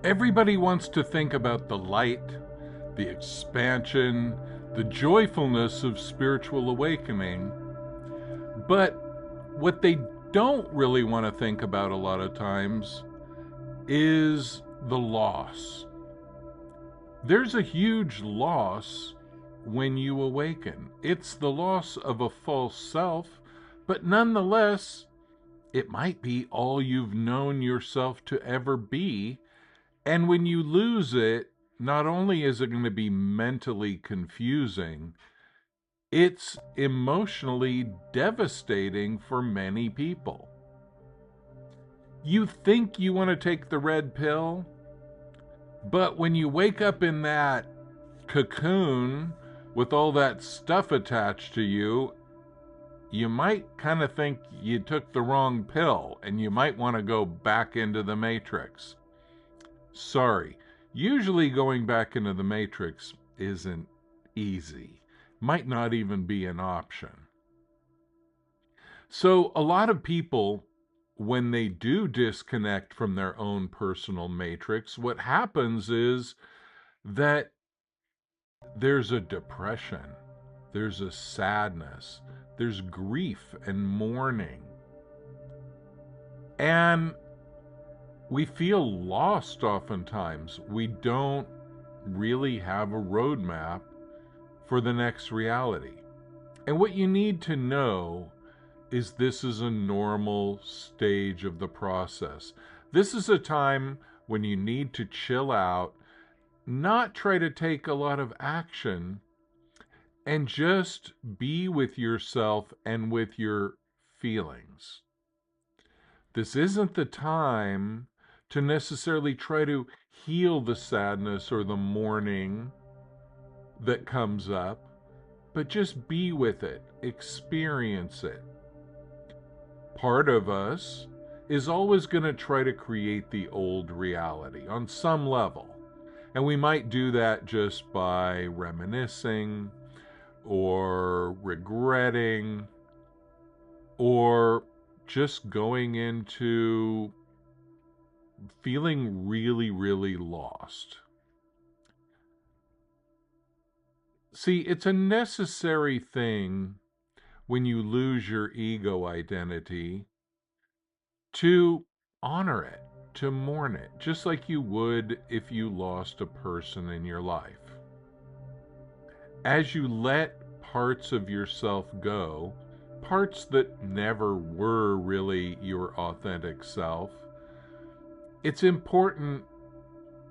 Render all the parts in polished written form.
Everybody wants to think about the light, the expansion, the joyfulness of spiritual awakening, but what they don't really want to think about a lot of times is the loss. There's a huge loss when you awaken. It's the loss of a false self, but nonetheless, it might be all you've known yourself to ever be. And when you lose it, not only is it going to be mentally confusing, it's emotionally devastating for many people. You think you want to take the red pill, but when you wake up in that cocoon with all that stuff attached to you, you might kind of think you took the wrong pill and you might want to go back into the matrix. Sorry, usually going back into the matrix isn't easy. Might not even be an option. So a lot of people, when they do disconnect from their own personal matrix, what happens is that there's a depression, there's a sadness, there's grief and mourning. And we feel lost oftentimes. We don't really have a roadmap for the next reality. And what you need to know is this is a normal stage of the process. This is a time when you need to chill out, not try to take a lot of action, and just be with yourself and with your feelings. This isn't the time to necessarily try to heal the sadness or the mourning that comes up, but just be with it, experience it. Part of us is always going to try to create the old reality on some level. And we might do that just by reminiscing or regretting or just going into feeling really, really lost. See, it's a necessary thing when you lose your ego identity to honor it, to mourn it, just like you would if you lost a person in your life. As you let parts of yourself go, parts that never were really your authentic self, it's important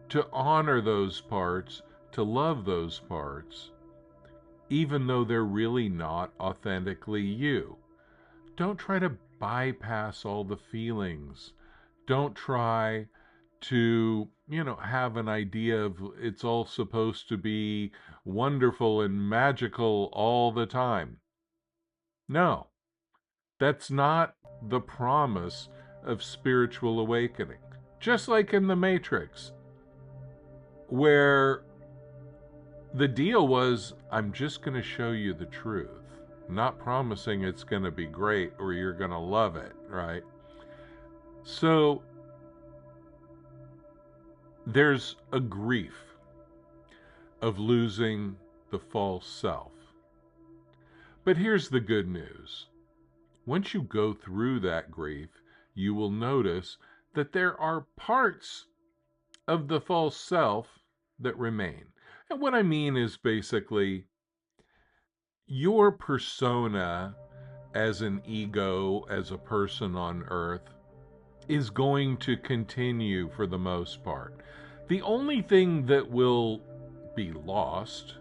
to honor those parts, to love those parts, even though they're really not authentically you. Don't try to bypass all the feelings. Don't try to, have an idea of it's all supposed to be wonderful and magical all the time. No, that's not the promise of spiritual awakening. Just like in the Matrix, where the deal was, I'm just going to show you the truth. Not promising it's going to be great or you're going to love it, right? So there's a grief of losing the false self. But here's the good news. Once you go through that grief, you will notice that there are parts of the false self that remain. And what I mean is basically your persona as an ego, as a person on earth, is going to continue for the most part. The only thing that will be lost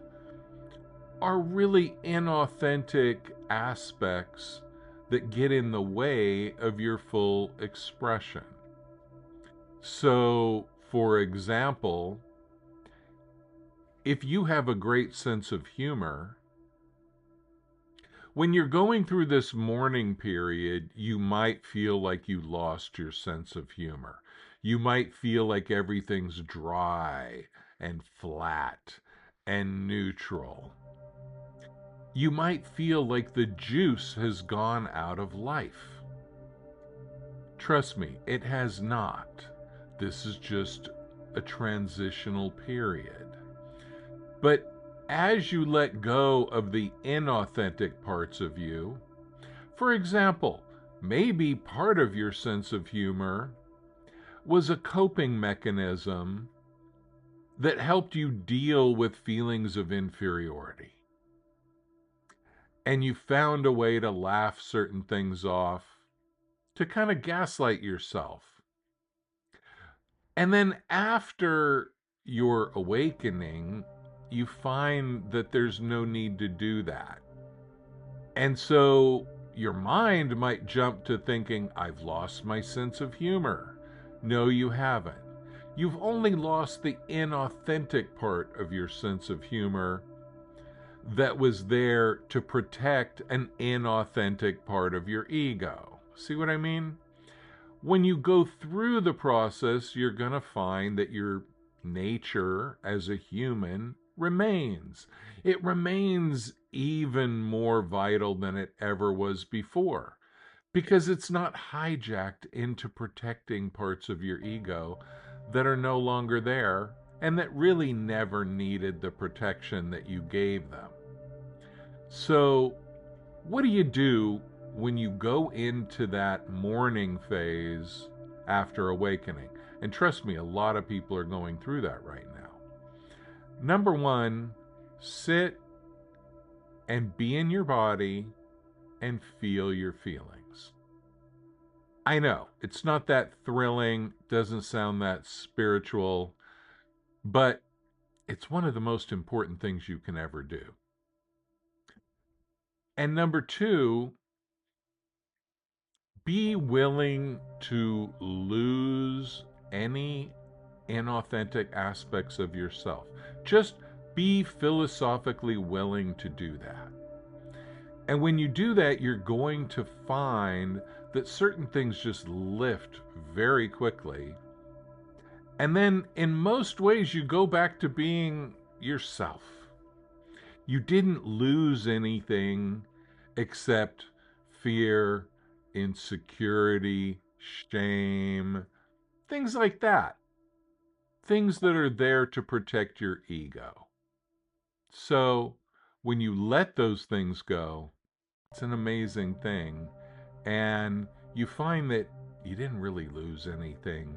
are really inauthentic aspects that get in the way of your full expression. So, for example, if you have a great sense of humor, when you're going through this mourning period, you might feel like you lost your sense of humor. You might feel like everything's dry and flat and neutral. you might feel like the juice has gone out of life. Trust me, it has not. This is just a transitional period. But as you let go of the inauthentic parts of you, for example, maybe part of your sense of humor was a coping mechanism that helped you deal with feelings of inferiority. And you found a way to laugh certain things off, to kind of gaslight yourself. And then after your awakening, you find that there's no need to do that. And so your mind might jump to thinking, I've lost my sense of humor. No, you haven't. You've only lost the inauthentic part of your sense of humor that was there to protect an inauthentic part of your ego. See what I mean? When you go through the process, you're going to find that your nature as a human remains. It remains even more vital than it ever was before because it's not hijacked into protecting parts of your ego that are no longer there and that really never needed the protection that you gave them. So, what do you do when you go into that mourning phase after awakening? And trust me, a lot of people are going through that right now. Number one, sit and be in your body and feel your feelings. I know, it's not that thrilling, doesn't sound that spiritual, but it's one of the most important things you can ever do. And number two, be willing to lose any inauthentic aspects of yourself. Just be philosophically willing to do that. And when you do that, you're going to find that certain things just lift very quickly. And then in most ways, you go back to being yourself. You didn't lose anything except fear, insecurity, shame, things like that. Things that are there to protect your ego. So when you let those things go, it's an amazing thing. And you find that you didn't really lose anything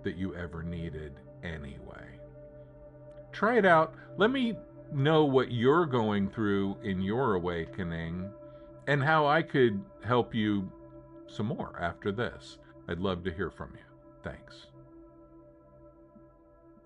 that you ever needed anyway. Try it out. Let me know what you're going through in your awakening and how I could help you some more after this. I'd love to hear from you. Thanks.